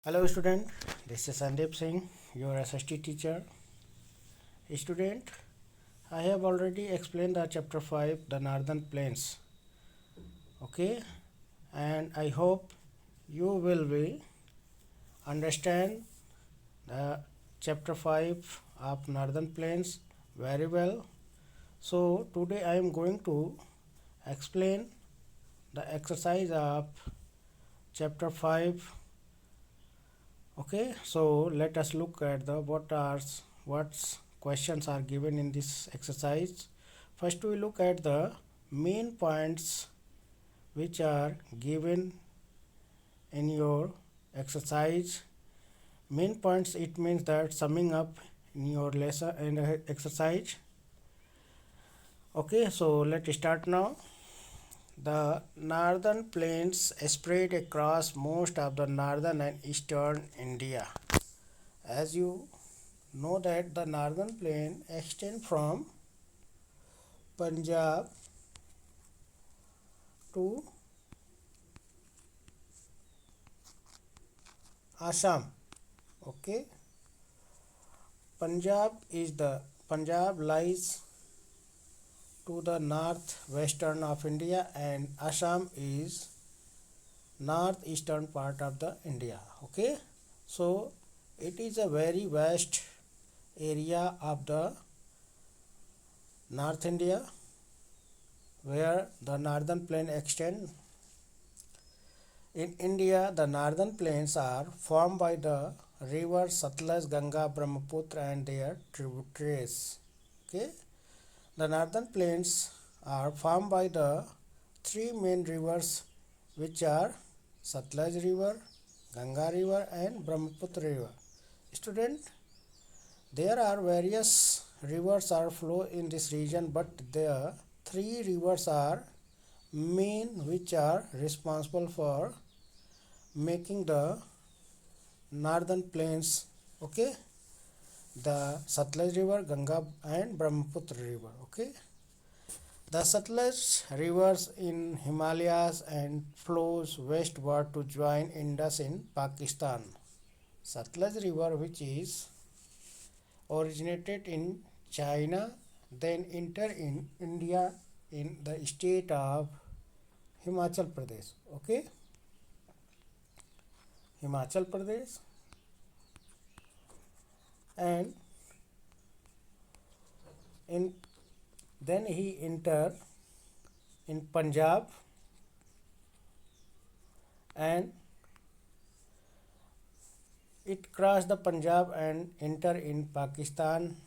Hello student, this is Sandeep Singh, your SST teacher. Student, I have already explained the chapter 5, the Northern Plains. Okay, and I hope you will be understand the chapter 5 of Northern Plains very well. So today I am going to explain the exercise of chapter 5. Okay, so let us look at the what's questions are given in this exercise. First we look at the main points which are given in your exercise. Main points, it means that summing up in your lesson and exercise. Okay, so let's start now. The northern plains spread across most of the northern and eastern India. As you know that the northern plain extend from Punjab to Assam. Okay, Punjab lies to the northwestern of India and Assam is northeastern part of the India. Okay, so it is a very vast area of the North India where the northern plain extend. In India, the northern plains are formed by the rivers Satluj, Ganga, Brahmaputra and their tributaries. Okay, the northern plains are formed by the three main rivers which are Satluj River, Ganga River and Brahmaputra River. Student, there are various rivers are flow in this region, but the three rivers are main which are responsible for making the northern plains. Okay, the Satluj River, Ganga and Brahmaputra River. Okay, the Satluj rivers in Himalayas and flows westward to join Indus in Pakistan. Satluj River, which is originated in China, then enter in India in the state of Himachal Pradesh. Okay, Himachal Pradesh, and in then he enter in Punjab and it cross the Punjab and enter in Pakistan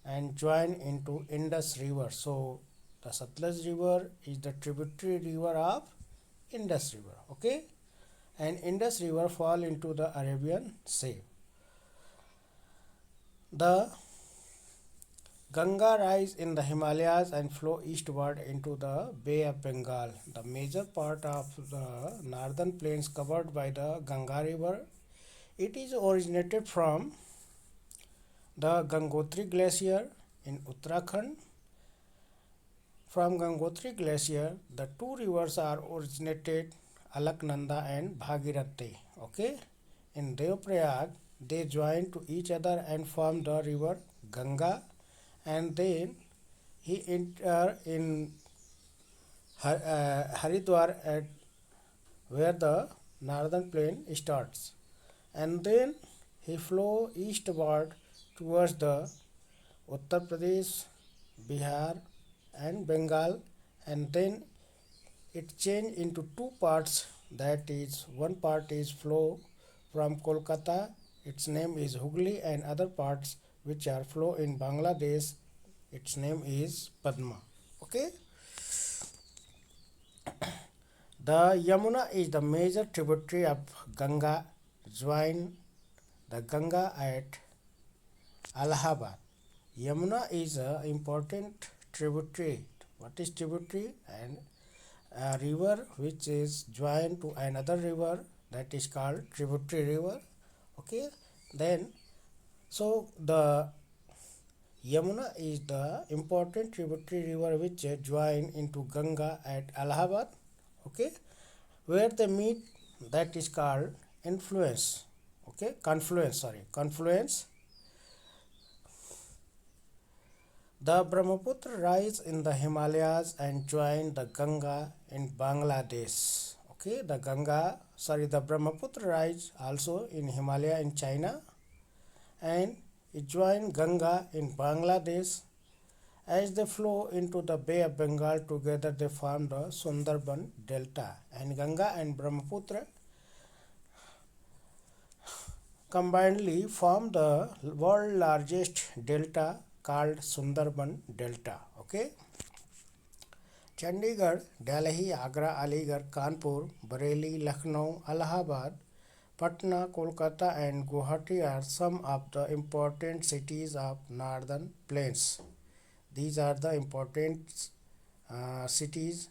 and join into Indus River. So the Satluj River is the tributary river of Indus River. Okay, and Indus River fall into the Arabian Sea. The Ganga rise in the Himalayas and flow eastward into the Bay of Bengal. The major part of the northern plains covered by the Ganga River. It is originated from the Gangotri Glacier in Uttarakhand. From Gangotri Glacier, the two rivers are originated, Alaknanda and Bhagirathi. Okay, in Deoprayag, they join to each other and form the river Ganga, and then he enter in Haridwar at where the northern plain starts, and then he flow eastward towards the Uttar Pradesh, Bihar and Bengal, and then it change into two parts, that is one part is flow from Kolkata, its name is Hooghly, and other parts which are flow in Bangladesh, its name is Padma. Okay, the Yamuna is the major tributary of Ganga, join the Ganga at Allahabad. Yamuna is an important tributary. What is tributary? And a river which is joined to another river, that is called tributary river. Okay, then so the Yamuna is the important tributary river which join into Ganga at Allahabad. Okay, where they meet, that is called influence. Okay, confluence. The Brahmaputra rise in the Himalayas and join the Ganga in Bangladesh. Okay, the Brahmaputra rise also in Himalaya in China, and it join Ganga in Bangladesh. As they flow into the Bay of Bengal together, they form the Sundarban Delta, and Ganga and Brahmaputra combinedly form the world largest delta called Sundarban Delta. Okay. Chandigarh, Delhi, Agra, Aligarh, Kanpur, Bareilly, Lucknow, Allahabad, Patna, Kolkata, and Guwahati are some of the important cities of northern plains. These are the important cities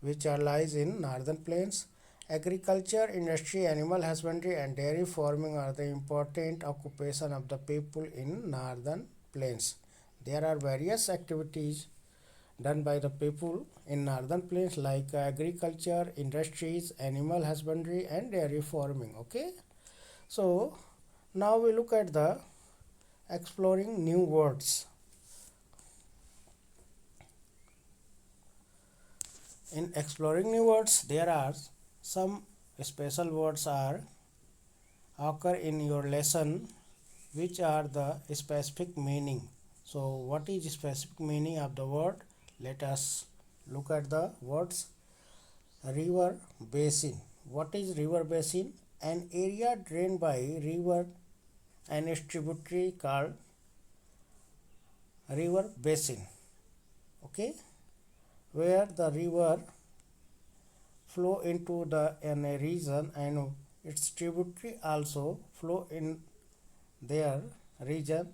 which are lies in northern plains. Agriculture, industry, animal husbandry, and dairy farming are the important occupation of the people in northern plains. There are various activities done by the people in northern plains like agriculture, industries, animal husbandry, and dairy farming. Okay, so now we look at the exploring new words. In exploring new words, there are some special words are occur in your lesson, which are the specific meaning. So what is specific meaning of the word? Let us look at the words. River basin. What is river basin? An area drained by river and its tributary called river basin. Okay, where the river flow into the in a region and its tributary also flow in their region.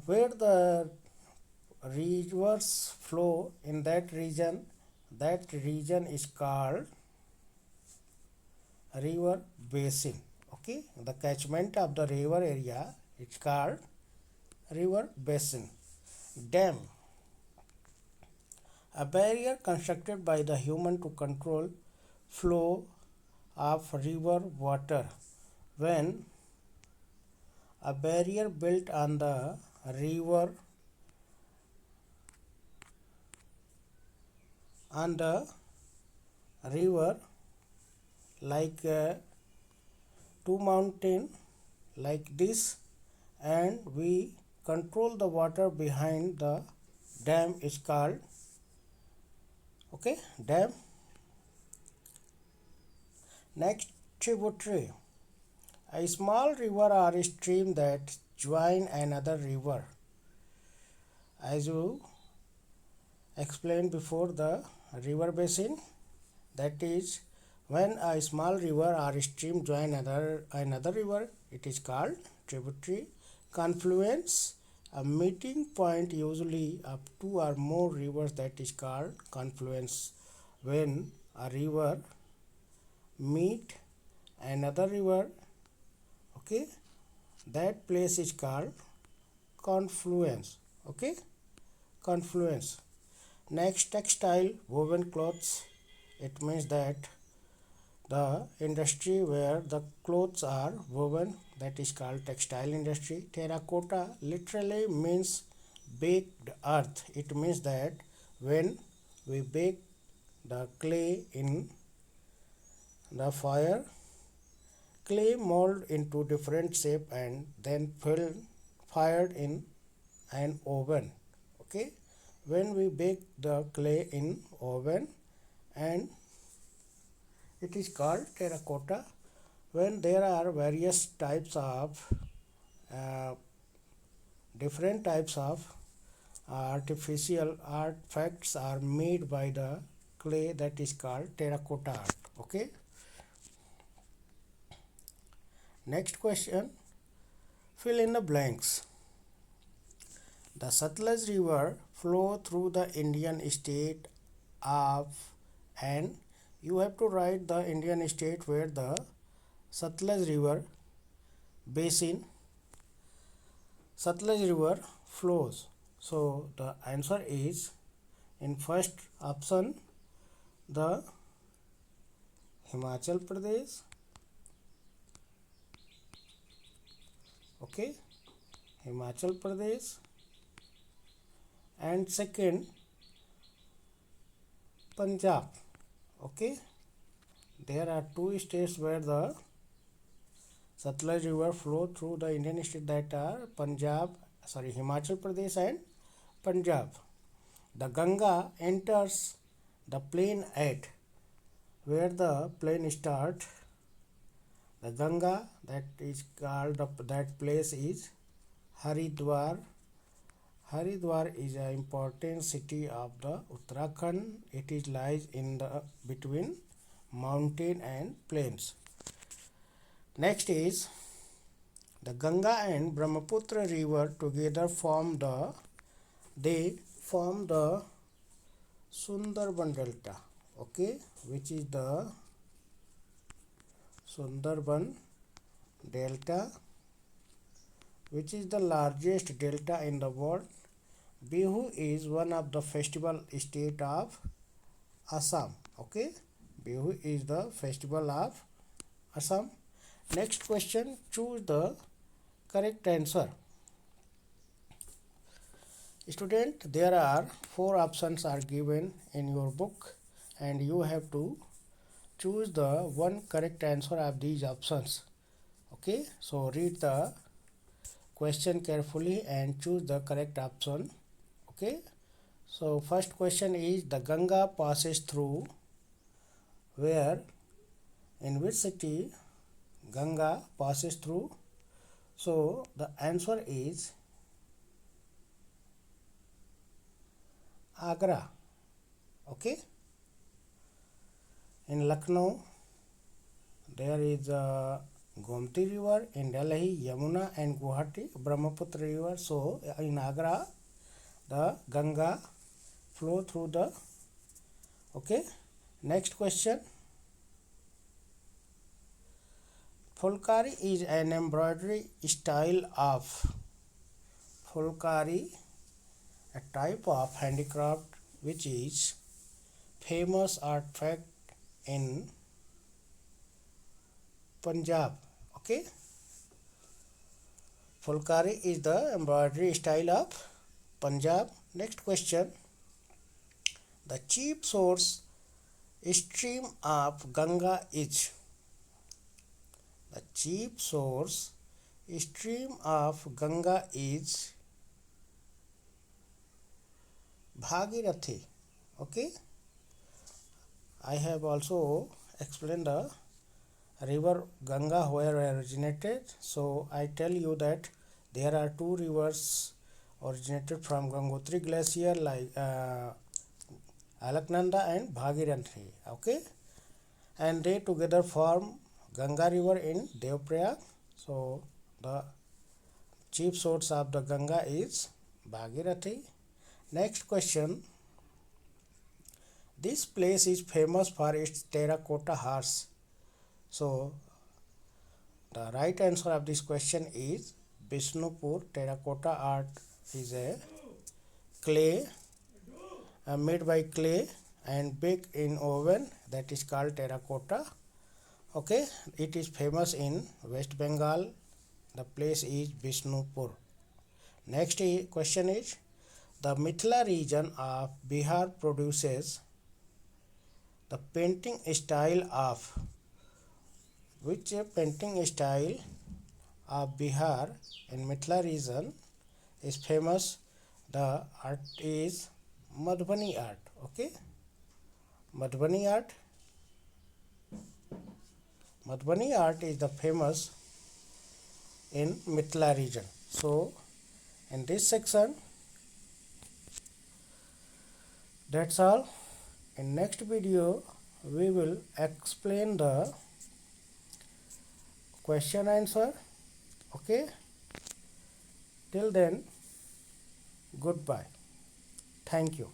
Where the rivers flow in that region is called river basin. Okay, the catchment of the river area is called river basin. Dam, a barrier constructed by the human to control flow of river water. When a barrier built on the river like two mountain like this, and we control the water behind the dam is called dam. Next, tributary, a small river or stream that join another river. As you explained before, the river basin, that is when a small river or stream join another river, it is called tributary. Confluence, a meeting point usually of two or more rivers, that is called confluence. When a river meet another river, okay, that place is called confluence. Okay, confluence. Next, textile, woven clothes. It means that the industry where the clothes are woven, that is called textile industry. Terracotta literally means baked earth. It means that when we bake the clay in the fire, clay mold into different shape and then fired in an oven. Okay, when we bake the clay in oven, and it is called terracotta. When there are various types of uh, different types of artificial artifacts are made by the clay, that is called terracotta art. Okay, next question, fill in the blanks. The Satluj river flow through the Indian state of, and you have to write the Indian state where the Satluj river basin, Satluj river flows. So the answer is in first option, the Himachal Pradesh, okay, Himachal Pradesh, and second Punjab, okay. There are two states where the Satluj river flow through the Indian state, that are Himachal Pradesh and Punjab. The Ganga enters the plain at where the plain start. The Ganga, that is called, that place is Haridwar. Haridwar is an important city of the Uttarakhand. It is lies in the between mountain and plains. Next is the Ganga and Brahmaputra river together form the Sundarban Delta, okay, which is the Sundarban Delta, which is the largest delta in the world. Bihu is one of the festival state of Assam, okay. Bihu is the festival of Assam. Next question, choose the correct answer. Student, there are 4 options are given in your book and you have to choose the one correct answer of these options, okay. So read the question carefully and choose the correct option, okay. So first question is, the Ganga passes through where? In which city Ganga passes through? So the answer is Agra, okay. In Lucknow there is Gomti river. In Delhi, Yamuna, and Guwahati, Brahmaputra river. So in Agra the Ganga flow through the, okay. Next question, Fulkari is an embroidery style of, Fulkari, a type of handicraft which is famous artifact in Punjab, okay. Fulkari is the embroidery style of Punjab. Next question, the chief source stream of Ganga is, the chief source stream of Ganga is Bhagirathi, okay. I have also explained the river Ganga where originated. So I tell you that there are 2 rivers originated from Gangotri glacier, like Alaknanda and Bhagirathi, okay, and they together form Ganga river in Devprayag. So the chief source of the Ganga is Bhagirathi. Next question, this place is famous for its terracotta horse. So the right answer of this question is Bishnupur. Terracotta art is a clay made by clay and baked in oven, that is called terracotta, okay. It is famous in West Bengal. The place is Bishnupur. Next question is, the Mithila region of Bihar produces the painting style of, which painting style of Bihar in Mithila region is famous? The art is Madhubani art, okay. Madhubani art is the famous in Mithila region. So in this section, that's all. In next video we will explain the question answer, okay. Till then, goodbye. Thank you.